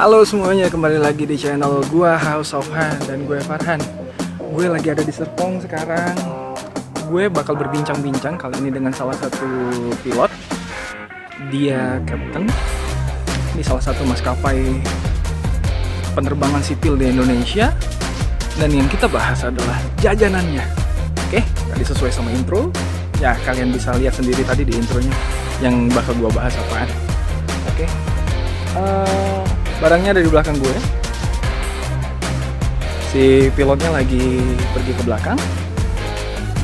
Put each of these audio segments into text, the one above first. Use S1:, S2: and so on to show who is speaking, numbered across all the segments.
S1: Halo semuanya, kembali lagi di channel gua House of Han dan gue Farhan. Gue lagi ada di Serpong sekarang. Gue bakal berbincang-bincang kali ini dengan salah satu pilot. Dia captain di salah satu maskapai penerbangan sipil di Indonesia. Dan yang kita bahas adalah jajanannya. Oke, tadi sesuai sama intro. Ya, kalian bisa lihat sendiri tadi di intronya yang bakal gua bahas apaan. Oke. Barangnya ada di belakang gue. Si pilotnya lagi pergi ke belakang.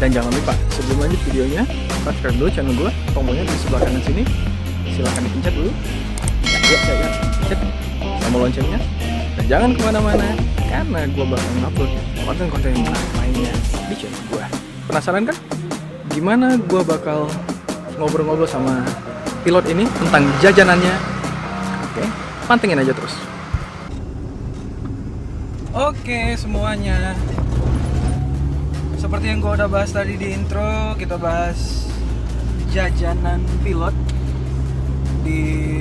S1: Dan jangan lupa, sebelum lanjut videonya, subscribe dulu channel gue. Tombolnya di sebelah kanan sini. Silahkan dipencet dulu. Ya, pencet. Sama loncengnya. Dan jangan kemana-mana, karena gue bakal upload konten-konten lainnya di channel gue. Penasaran kan? Gimana gue bakal ngobrol-ngobrol sama pilot ini tentang jajanannya? Oke. Pantengin aja terus. Oke semuanya, seperti yang gue udah bahas tadi di intro, kita bahas jajanan pilot.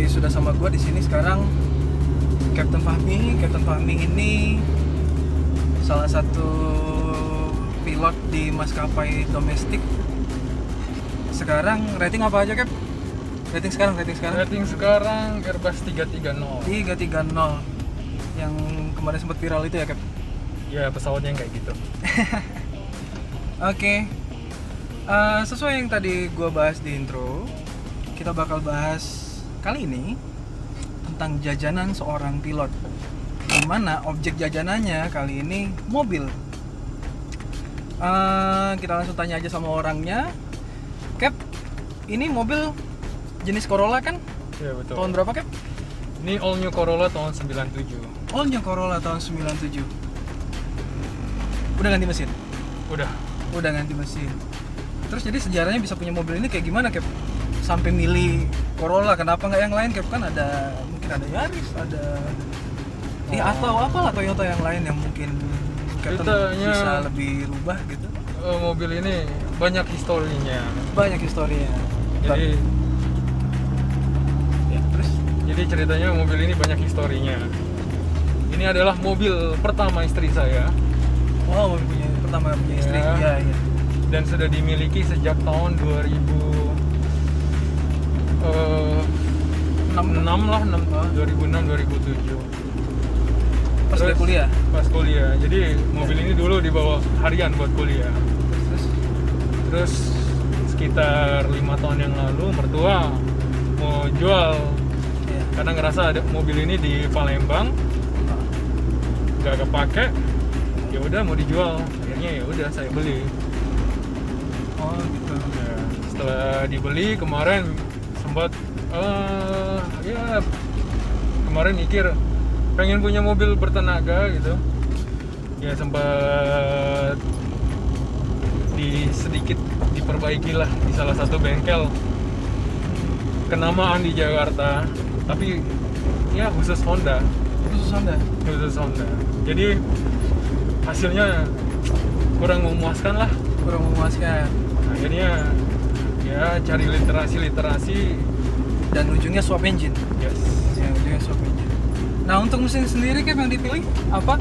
S1: Sudah sama gue di sini sekarang Captain Fahmi. Captain Fahmi ini salah satu pilot di maskapai domestik. Sekarang rating apa aja, Cap? Rating sekarang
S2: Airbus 330.
S1: Yang kemarin sempat viral itu ya, Cap?
S2: Ya, pesawatnya yang kayak gitu.
S1: Oke. Sesuai yang tadi gue bahas di intro, kita bakal bahas kali ini tentang jajanan seorang pilot. Dimana objek jajanannya kali ini mobil. Kita langsung tanya aja sama orangnya. Cap, ini mobil jenis Corolla kan?
S2: Iya, betul.
S1: Tahun berapa, Cap?
S2: Ini all new Corolla tahun 97.
S1: All new Corolla tahun 97. Udah ganti mesin? Udah ganti mesin. Terus jadi sejarahnya bisa punya mobil ini kayak gimana, Cap? Sampai milih Corolla, kenapa nggak yang lain, Cap? Kan mungkin ada Yaris, ada atau apalah Toyota yang lain yang mungkin Captain bisa lebih rubah gitu.
S2: Mobil ini banyak historinya.
S1: Jadi
S2: Jadi ceritanya mobil ini banyak historinya. Ini adalah mobil pertama istri saya.
S1: Wow, pertama punya istri. Iya.
S2: Dan sudah dimiliki sejak tahun 2006-2007.
S1: Pas dia kuliah.
S2: Pas kuliah. Jadi mobil ini dulu dibawa harian buat kuliah. Terus sekitar 5 tahun yang lalu mertua mau jual. Karena ngerasa ada mobil ini di Palembang nggak kepake, ya udah mau dijual. Akhirnya ya udah saya beli.
S1: Oh gitu.
S2: Ya, setelah dibeli kemarin sempat kemarin mikir pengen punya mobil bertenaga gitu. Ya sempat sedikit diperbaiki lah di salah satu bengkel kenamaan di Jakarta. Tapi ya khusus Honda. Jadi hasilnya kurang memuaskan lah. Akhirnya ya cari literasi
S1: dan ujungnya swap engine.
S2: Yes.
S1: Ya, ujungnya swap engine. Nah, untuk mesin sendiri, Cap, yang dipilih apa?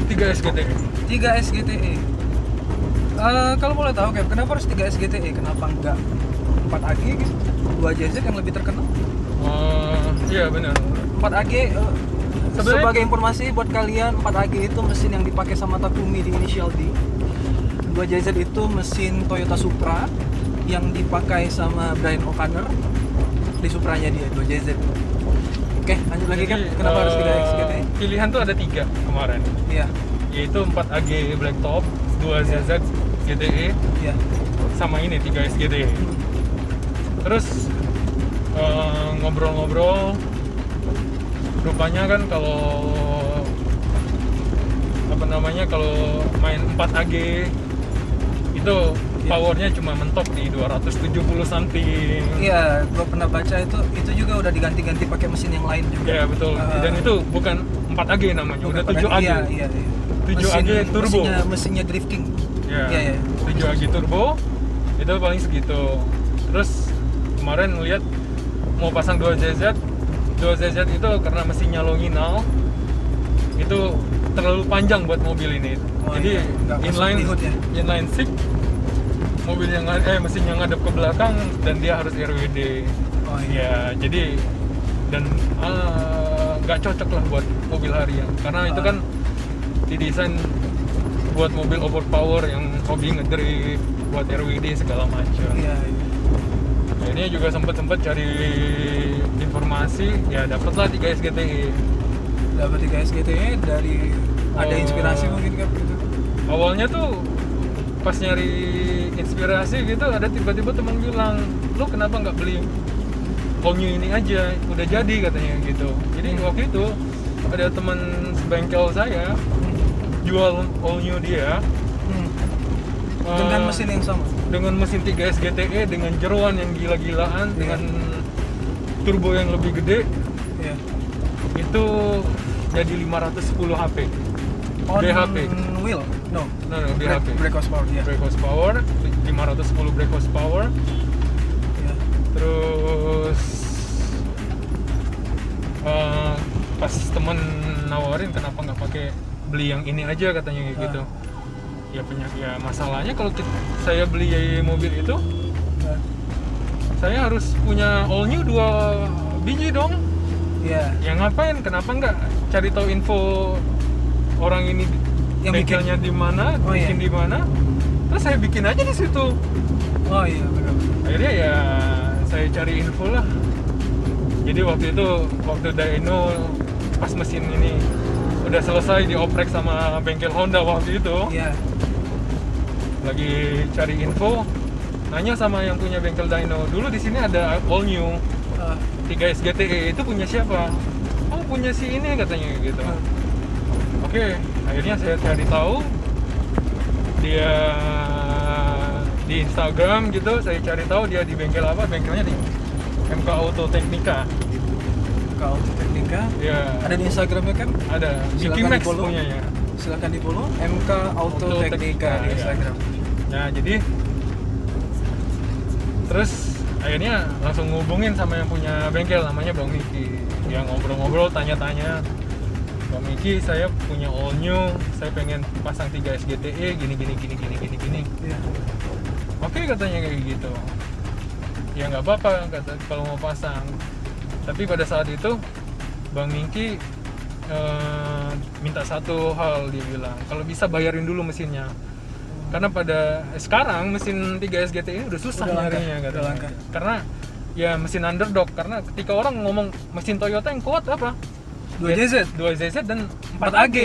S2: 3 SGTE.
S1: 3 SGTE. Kalau boleh tahu, Cap, kenapa harus 3 SGTE? Kenapa enggak 4 AG gitu? 2 JZ yang lebih terkenal?
S2: Iya benar.
S1: 4 AG sebagai informasi buat kalian, 4 AG itu mesin yang dipakai sama Takumi di Initial D. 2 JZ itu mesin Toyota Supra yang dipakai sama Brian O'Connor di Supranya dia, 2 JZ. Oke, lanjut lagi, kan kenapa harus 3 SGTE?
S2: Pilihan tuh ada 3 kemarin.
S1: Iya.
S2: Yaitu 4 AG Blacktop, 2 ZZ GTE,
S1: iya,
S2: sama ini 3 SGTE. Terus ngobrol-ngobrol, rupanya kan kalau main 4 AG itu powernya cuma mentok di 270 something.
S1: Iya, gua pernah baca itu juga udah diganti-ganti pakai mesin yang lain juga.
S2: Iya betul. Dan itu bukan 4 AG namanya, udah 7 AG.
S1: Iya.
S2: 7 AG turbo.
S1: Mesinnya drifting.
S2: Iya. 7 AG turbo itu paling segitu. Terus kemarin ngeliat mau pasang 2 JZ 2ZZ itu karena mesinnya longinal itu terlalu panjang buat mobil ini. Jadi
S1: nggak masuk
S2: inline
S1: di hood ya?
S2: inline six, mobil yang mesin yang ngadep ke belakang dan dia harus RWD.
S1: Oh
S2: Ya, jadi dan nggak cocok lah buat mobil harian karena itu kan didesain buat mobil overpower yang hobi ngedrift, buat RWD segala macam.
S1: Iya.
S2: Nah, ini juga sempet cari informasi, ya dapatlah 3S GTE.
S1: Dapat 3S GTE dari ada inspirasi mungkin kan gitu.
S2: Awalnya tuh pas nyari inspirasi gitu ada tiba-tiba teman bilang, "Lo kenapa nggak beli all new ini aja, udah jadi," katanya gitu. Jadi waktu itu ada teman sebengkel saya jual all new dia
S1: Dengan mesin yang sama.
S2: dengan mesin 3S GTE dengan jeroan yang gila-gilaan, dengan turbo yang lebih gede.
S1: Iya.
S2: Itu jadi 510 HP.
S1: On
S2: BHP.
S1: wheel? No.
S2: No, BHP.
S1: Brake horsepower, ya.
S2: Brake horsepower, 510 brake horsepower.
S1: Iya.
S2: Terus pas temen nawarin kenapa nggak pakai beli yang ini aja katanya kayak gitu. Ya masalahnya kalau saya beli mobil itu saya harus punya all new 2 biji dong.
S1: Iya.
S2: Ya ngapain? Kenapa nggak cari tahu info orang ini
S1: Yang
S2: bengkelnya di mana,
S1: Oh,
S2: bikin
S1: iya.
S2: di mana? Terus saya bikin aja di situ.
S1: Oh iya benar.
S2: Akhirnya ya saya cari info lah. Jadi waktu Dyno pas mesin ini udah selesai dioprek sama bengkel Honda waktu itu,
S1: Iya.
S2: lagi cari info, nanya sama yang punya bengkel Dyno, dulu di sini ada all new 3S GTE, itu punya siapa? Oh punya si ini katanya gitu. Oke, akhirnya saya cari tahu dia di Instagram gitu, saya cari tahu dia di bengkel apa, bengkelnya di MK Auto Technica.
S1: Kalau Teknika
S2: Ya,
S1: ada di Instagramnya kan?
S2: ada Mickey
S1: Silakan
S2: Max
S1: di-follow.
S2: punyanya.
S1: Silakan di follow MK Auto Teknika di
S2: ya.
S1: Instagram.
S2: Nah, jadi terus akhirnya langsung ngubungin sama yang punya bengkel namanya Bang Miki. Yang ngobrol-ngobrol, tanya-tanya. Bang Miki, saya punya all new, saya pengen pasang 3S GTE gini.
S1: Iya.
S2: Oke katanya kayak gitu. Ya nggak apa-apa kata kalau mau pasang. Tapi pada saat itu Bang Miki minta satu hal, dia bilang kalau bisa bayarin dulu mesinnya. Karena pada sekarang mesin 3S GT ini udah susah
S1: Udah langka,
S2: nyarinya
S1: udah
S2: katanya.
S1: langka.
S2: Karena ya mesin underdog, karena ketika orang ngomong mesin Toyota yang kuat apa?
S1: 2JZ.
S2: 2JZ dan
S1: 4AG.
S2: 4AG.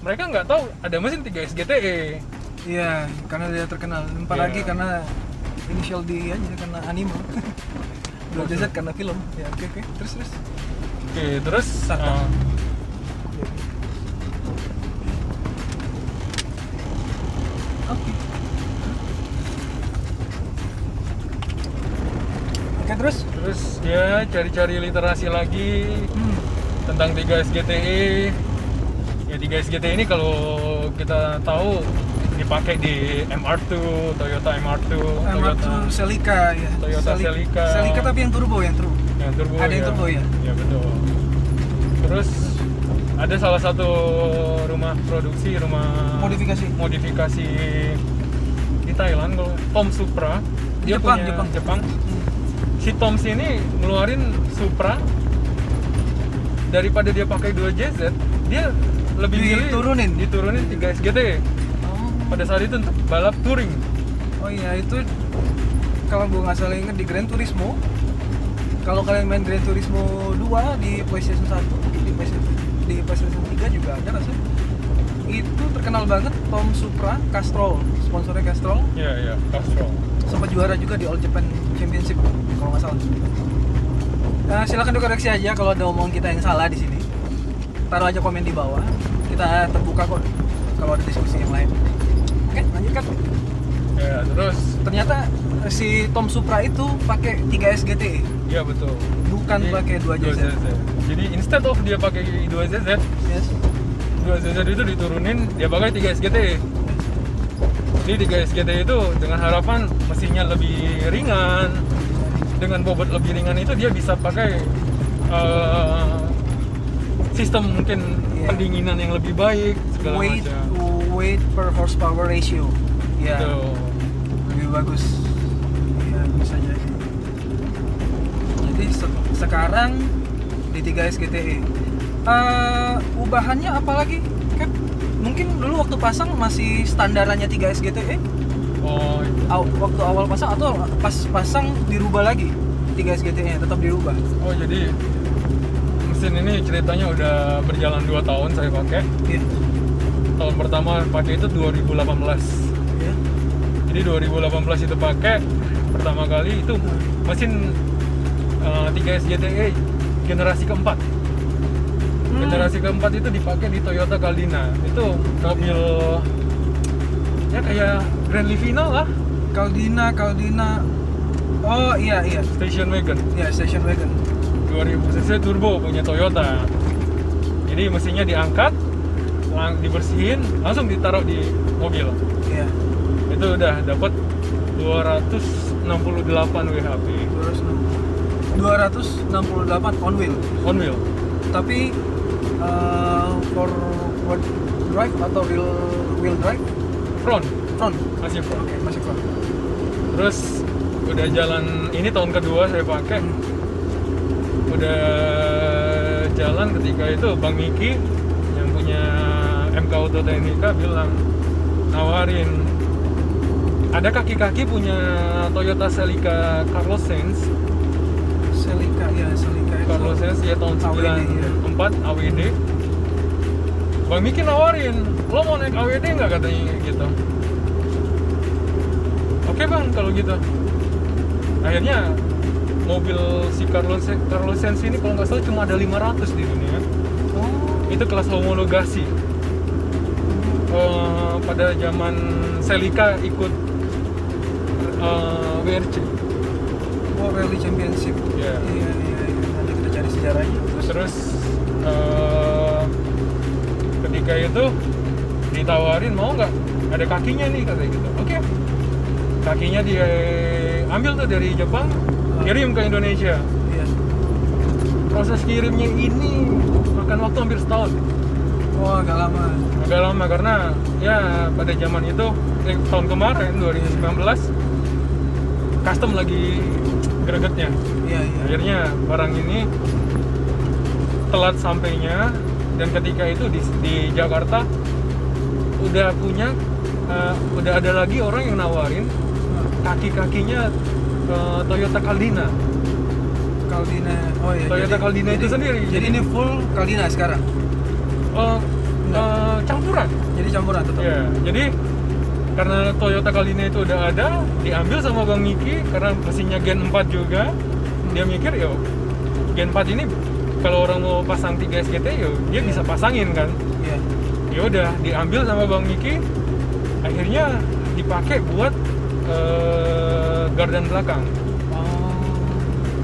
S2: Mereka nggak tahu ada mesin 3S GTE.
S1: Iya, karena dia terkenal. 4
S2: Iya.
S1: lagi karena inisial D aja karena anime. 2JZ karena film. Ya, oke. Terus.
S2: Oke, terus
S1: Start. Oke. Oke, terus?
S2: terus ya cari-cari literasi lagi tentang 3S GTE. Ya 3S GTE ini kalau kita tahu dipakai di MR2, Toyota MR2,
S1: MR2 Celica ya.
S2: Toyota Celica.
S1: Celica tapi yang turbo.
S2: Yang turbo.
S1: Ada yang turbo ya?
S2: Ya betul. Terus ada salah satu rumah modifikasi di Thailand, kalau Tom Supra. Dia
S1: Jepang.
S2: Jepang. Si Tom ini ngeluarin Supra, daripada dia pakai 2JZ, dia lebih milih diturunin 3S GTE. Pada saat itu untuk balap touring.
S1: Oh iya, itu kalau gue nggak salah inget di Gran Turismo. Kalau kalian main Gran Turismo 2 di PlayStation 1, di PlayStation 3 juga ada rasanya. Itu terkenal banget Tom Supra Castrol, sponsornya Castrol.
S2: Iya, Castrol.
S1: Sempat juara juga di All Japan Championship kalau nggak salah. Nah, silakan dikoreksi aja kalau ada omongan kita yang salah di sini. Taruh aja komen di bawah. Kita terbuka kok kalau ada diskusi yang lain. Oke, lanjutkan.
S2: Ya, terus
S1: Ternyata si Tom Supra itu pakai 3S GTE,
S2: ya betul.
S1: bukan
S2: Jadi,
S1: pakai 2JZ.
S2: Jadi instead of dia pakai 2JZ,
S1: Yes.
S2: 2JZ itu diturunin, dia pakai 3S GTE. Jadi 3S GTE itu dengan harapan mesinnya lebih ringan, dengan bobot lebih ringan itu dia bisa pakai sistem mungkin
S1: Iya.
S2: pendinginan yang lebih baik segala
S1: weight
S2: macam.
S1: weight per horsepower ratio. Ya,
S2: Tuh.
S1: lebih bagus. Ya, bisa jadi. Jadi sekarang di 3S GTE. Ubahannya apa lagi? Cap? Mungkin dulu waktu pasang masih standarannya 3S GTE.
S2: Oh,
S1: Waktu awal pasang atau pas pasang dirubah lagi 3S GTE-nya tetap dirubah.
S2: oh jadi mesin ini ceritanya udah berjalan 2 tahun saya pakai.
S1: Iya.
S2: Tahun pertama pakai itu 2018.
S1: Iya.
S2: Jadi 2018 itu pakai pertama kali itu mesin 3S GTE generasi keempat. Generasi keempat itu dipakai di Toyota Caldina. Itu mobil ya kayak Grand Livina lah,
S1: Caldina. Oh iya.
S2: station wagon.
S1: Ya, station wagon.
S2: 2000 cc turbo punya Toyota. Jadi mesinnya diangkat, dibersihin, langsung ditaruh di mobil.
S1: Iya.
S2: Itu udah dapat 268 WHP
S1: 268 on wheel.
S2: on wheel.
S1: Tapi forward drive atau wheel drive?
S2: Front
S1: Front.
S2: masih front.
S1: Oke, masih front.
S2: Terus udah jalan, ini tahun kedua saya pakai. Udah jalan ketika itu Bang Miki yang punya MK Auto Technica bilang nawarin ada kaki-kaki punya Toyota Celica Carlos Sainz.
S1: Celica itu.
S2: Carlos Sainz ya tahun
S1: AWD, ya.
S2: 94 AWD. Bang Miki nawarin, lo mau naik AWD nggak katanya gitu. Oke bang kalau gitu. Akhirnya mobil si Carlos Sainz ini kalau nggak salah cuma ada 500 di dunia.
S1: Oh.
S2: Itu kelas homologasi. Pada zaman Celica ikut WRC.
S1: Oh, Rally Championship.
S2: Iya.
S1: Iya. Nanti kita cari sejarahnya.
S2: Terus ketika itu ditawarin mau nggak ada kakinya nih katanya gitu. Oke. Kakinya dia ambil tuh dari Jepang, kirim ke Indonesia.
S1: Iya.
S2: Proses kirimnya ini makan waktu hampir setahun.
S1: Oh, agak lama.
S2: Agak lama karena ya pada zaman itu tahun kemarin 2019 custom lagi gregetnya.
S1: Iya.
S2: Akhirnya barang ini telat sampainya, dan ketika itu di Jakarta udah ada lagi orang yang nawarin kaki-kakinya Toyota Caldina.
S1: Oh iya.
S2: Toyota Caldina itu sendiri.
S1: Jadi ini full Caldina sekarang.
S2: Campuran.
S1: Jadi campuran tetap.
S2: Ya, jadi karena Toyota Caldina itu udah ada, diambil sama Bang Miki karena mesinnya Gen 4 juga. Dia mikir yo Gen 4 ini kalau orang mau pasang 3S GT yo dia bisa pasangin kan.
S1: Iya.
S2: Ya udah diambil sama Bang Miki. Akhirnya dipakai buat gardan belakang.
S1: Oh.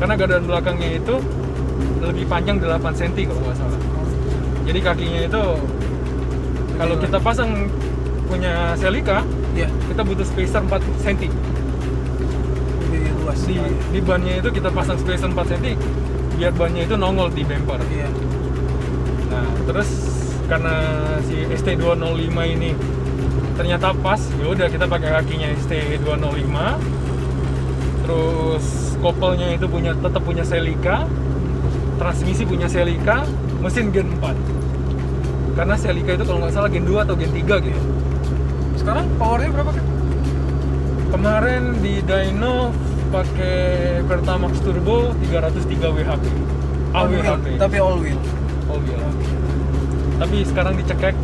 S2: Karena gardan belakangnya itu lebih panjang 8 cm kalau nggak salah. Jadi kakinya itu kalau kita pasang punya Celica,
S1: Iya.
S2: kita butuh spacer 4 cm.
S1: Lebih luas.
S2: Di bannya itu kita pasang spacer 4 cm biar bannya itu nongol di bumper.
S1: Iya.
S2: Nah, terus karena si ST205 ini ternyata pas, ya udah kita pakai kakinya ST205. Terus kopelnya itu tetap punya Celica. Transmisi punya Celica, mesin Gen 4. Karena Celica itu kalau nggak salah Gen 2 atau Gen 3 gitu.
S1: Sekarang powernya berapa kan?
S2: Kemarin di dyno pakai Pertamax Turbo 303 WHP. AWHP.
S1: Tapi all wheel.
S2: All wheel. Tapi sekarang dicekek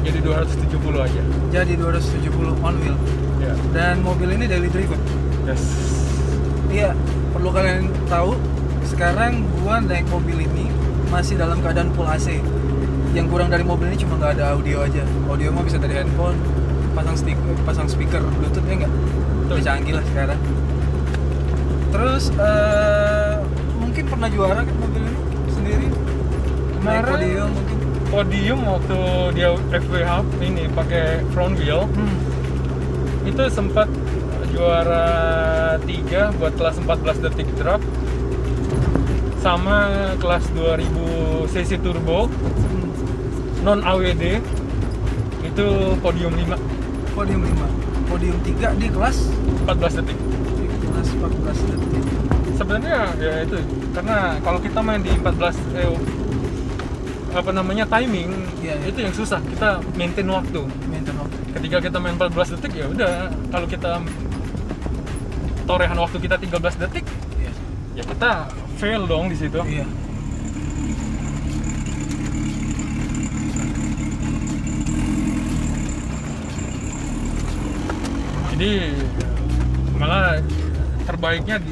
S2: jadi 270 aja.
S1: Jadi 270 on wheel.
S2: Ya.
S1: Dan mobil ini daily driven.
S2: Yes.
S1: Iya, perlu kalian tahu, sekarang gua naik mobil ini masih dalam keadaan full AC. Yang kurang dari mobil ini cuma nggak ada audio aja. Audio mah bisa dari handphone, pasang speaker Bluetooth ya nggak? Udah canggih lah sekarang. Terus mungkin pernah juara kan mobil ini sendiri? Naik
S2: Kemarin
S1: podium mungkin.
S2: podium waktu dia FWH ini pakai front wheel itu sempat juara 3 buat kelas 14 detik drop. sama kelas 2000 cc turbo non AWD itu podium 5.
S1: Podium 5. Podium 3 di kelas
S2: 14 detik.
S1: di kelas 14 detik.
S2: Sebenarnya ya itu karena kalau kita main di 14 timing
S1: Iya, iya.
S2: itu yang susah, kita maintain waktu.
S1: Maintain waktu.
S2: Ketika kita main 14 detik ya udah, kalau kita torehan waktu kita 13 detik
S1: Iya.
S2: ya kita fail dong di situ.
S1: Iya.
S2: Jadi malah terbaiknya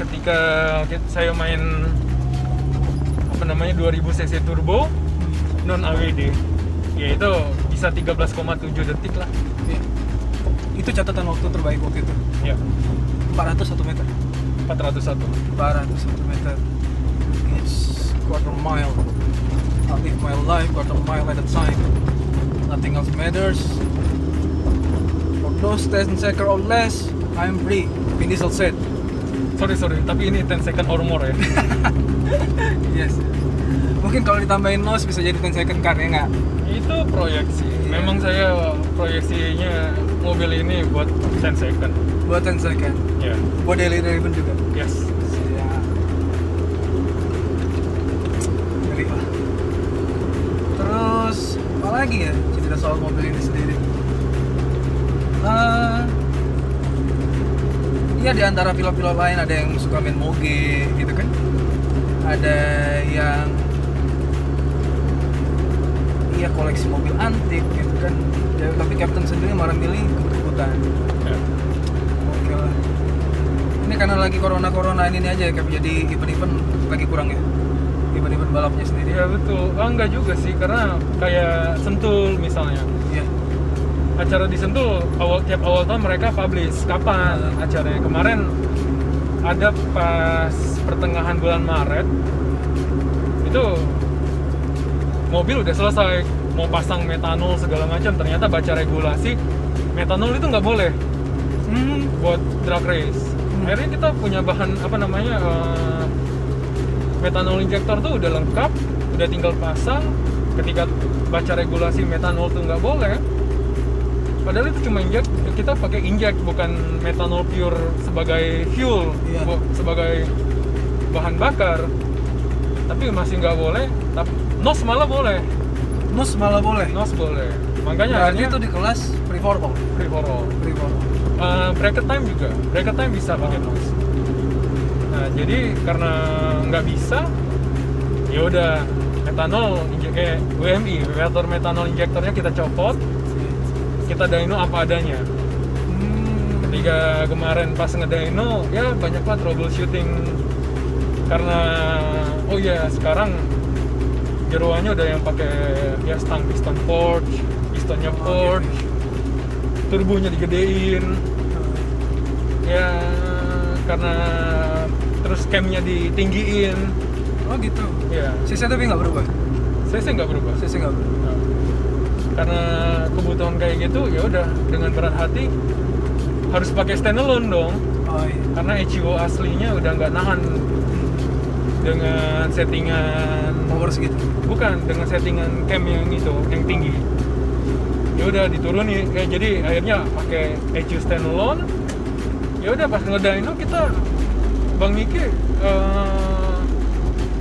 S2: ketika saya main 2000 cc turbo non AWD ya itu bisa 13,7 detik lah.
S1: Iya. Itu catatan waktu terbaik waktu itu.
S2: Ya,
S1: 401 meter.
S2: 401.
S1: 401 meter. It's quarter mile. I live my life quarter mile at a time. Nothing else matters. For those 10 seconds or less, I'm free. Vin Diesel said.
S2: Sorry, tapi ini 10 second or more ya.
S1: Yes. Mungkin kalau ditambahin nose bisa jadi 10 second car ya nggak?
S2: Itu proyeksi.
S1: Iya.
S2: Memang saya proyeksinya mobil ini buat 10 second.
S1: Buat 10 second.
S2: Ya.
S1: Buat daily driven juga.
S2: Yes.
S1: Ya. Ngeri lah. Terus apa lagi ya cerita soal mobil ini sendiri? Iya, di antara pilot-pilot lain ada yang suka main moge gitu kan, ada yang koleksi mobil antik gitu kan ya, tapi Captain sendiri malah milih kebut-kebutan.
S2: Ya.
S1: Oke lah, ini karena lagi corona ini aja ya, jadi event-event lagi kurang ya, event-event balapnya sendiri.
S2: Ya betul. Enggak juga sih, karena kayak Sentul misalnya.
S1: Iya.
S2: Acara di Sentul tiap awal tahun mereka publish kapan acaranya. Kemarin ada pas pertengahan bulan Maret itu mobil udah selesai, mau pasang metanol segala macam, ternyata baca regulasi metanol itu nggak boleh buat drag race. Akhirnya kita punya bahan metanol injektor tuh udah lengkap, udah tinggal pasang. Ketika baca regulasi metanol tuh nggak boleh, padahal itu cuma kita pakai injek, bukan metanol pure sebagai fuel,
S1: Iya.
S2: sebagai bahan bakar, tapi masih nggak boleh. Tapi NOS malah boleh.
S1: NOS malah boleh.
S2: NOS boleh. Makanya
S1: Berarti
S2: akhirnya
S1: itu di kelas free for all.
S2: free for all.
S1: Free for all.
S2: Bracket time juga, bracket time bisa pakai NOS. Nah jadi karena nggak bisa, ya udah metanol WMI, water metanol injektornya kita copot, kita dyno apa adanya. Ketika kemarin pas ngedyno ya banyak lah troubleshooting, karena sekarang jeroannya udah yang pakai ya stang piston forge, pistonnya forge, turbonya digedein ya, karena terus camnya ditinggiin.
S1: Oh gitu.
S2: Ya,
S1: CC tapi nggak berubah.
S2: CC nggak berubah.
S1: CC nggak berubah.
S2: Nah, karena kebutuhan kayak gitu ya udah dengan berat hati harus pakai standalone dong,
S1: Oh iya.
S2: karena HUO aslinya udah nggak nahan dengan settingan,
S1: Power segitu.
S2: bukan dengan settingan cam yang itu yang tinggi. Ya udah diturunin, jadi akhirnya pakai HU standalone. Ya udah pas ngedyno kita Bang Miki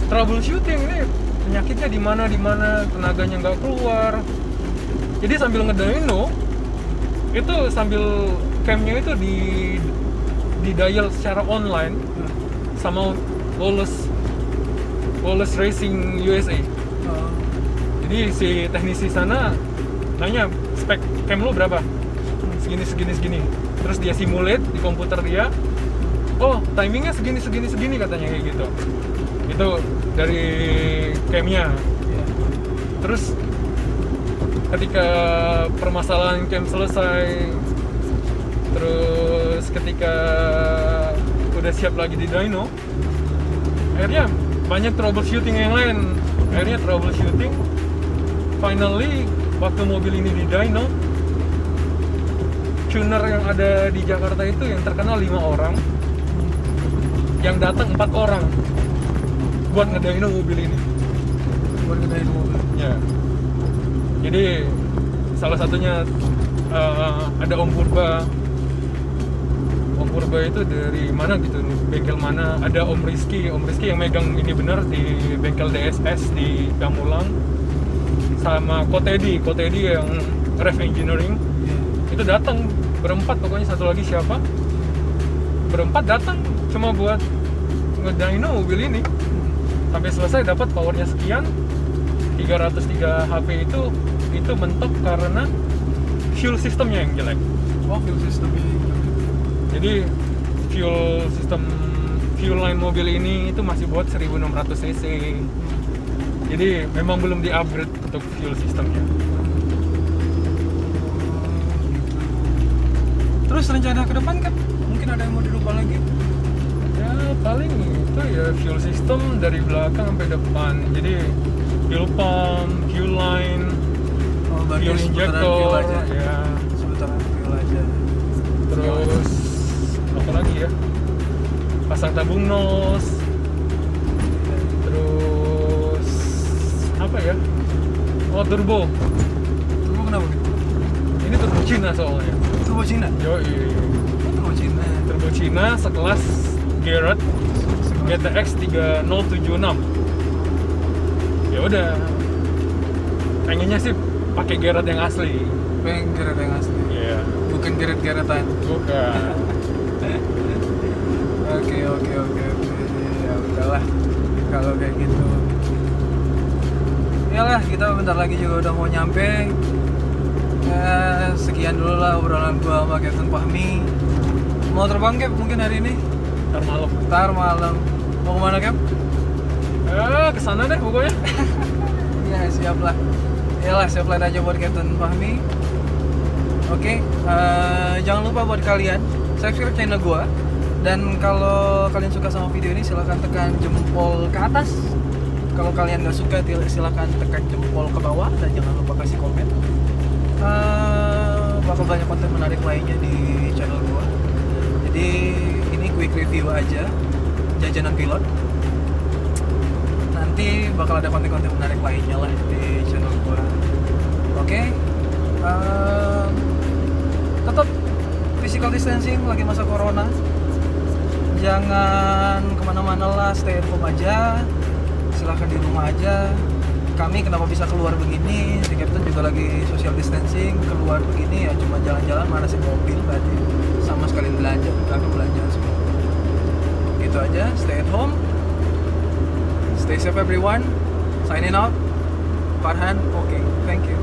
S2: troubleshooting nih penyakitnya di mana tenaganya nggak keluar. Jadi sambil ngedyno itu sambil camnya itu di dial secara online sama Wallace Racing USA. Jadi si teknisi sana nanya spek cam lu berapa, segini. Terus dia simulate di komputer dia, oh timingnya segini katanya kayak gitu. Itu dari camnya. Terus ketika permasalahan cam selesai, terus ketika udah siap lagi di dyno, akhirnya banyak troubleshooting yang lain. Akhirnya troubleshooting, finally waktu mobil ini di dyno, tuner yang ada di Jakarta itu yang terkenal 5 orang, yang datang 4 orang. buat ngedaino mobil ini.
S1: Buat ngedain mobil.
S2: Ya. Jadi salah satunya ada Om Purba. Om Purba itu dari mana gitu, bengkel mana. Ada Om Rizky yang megang ini bener di bengkel DSS di Damulang. Sama Kotedi yang Rev Engineering. Itu datang berempat, pokoknya satu lagi siapa. Berempat datang cuma buat ngedaino mobil ini. Sampai selesai dapat powernya sekian. 303 HP itu mentok karena fuel sistemnya yang jelek.
S1: Oh, fuel systemnya.
S2: Jadi fuel line mobil ini itu masih buat 1600 cc. Jadi memang belum di-upgrade untuk fuel sistemnya.
S1: Terus rencana ke depan kan mungkin ada yang mau dirubah lagi?
S2: Ya paling itu ya fuel system dari belakang sampai depan. Jadi fuel pump, fuel line, fuel injector, ya.
S1: Sebutaran fuel aja.
S2: Terus apa lagi ya? Pasang tabung nos. Terus apa ya? Oh, turbo.
S1: Turbo kenapa?
S2: Ini turbo Cina soalnya.
S1: Turbo Cina?
S2: Yoi.
S1: Oh, turbo Cina.
S2: Turbo Cina sekelas Garrett GTX 3076. Ya udah. Pengennya sih pakai Garrett yang asli.
S1: Pengen Garrett yang asli.
S2: Iya.
S1: Bukan Garrett-Garrettan.
S2: Bukan.
S1: Oke. Ya udahlah. Kalau kayak gitu. Iyalah, kita bentar lagi juga udah mau nyampe. Ya, sekian dulu lah obrolan gua sama Captain Fahmi. Mau terbang Cap mungkin hari ini? Ntar malam. Mau kemana Cap?
S2: Kesana deh pokoknya.
S1: Ya siap lah. Iyalah, siap lah aja buat Captain Fahmi. Oke, jangan lupa buat kalian subscribe channel gua. Dan kalau kalian suka sama video ini silahkan tekan jempol ke atas. Kalau kalian nggak suka silahkan tekan jempol ke bawah dan jangan lupa kasih komen. Bakal banyak konten menarik lainnya di channel gua. Jadi ini quick review aja jajanan pilot. Nanti bakal ada konten-konten menarik lainnya lah di channel gua. Oke. Tetap physical distancing lagi masa corona. Jangan kemana-mana lah, stay at home aja. Silahkan di rumah aja. Kami kenapa bisa keluar begini? Si Captain juga lagi social distancing, keluar begini ya cuma jalan-jalan manasin mobil tadi. Sama sekali belanja, bukan belanja semua. Gitu aja, stay at home. Stay safe everyone. Signing out. Farhan, okay. Thank you.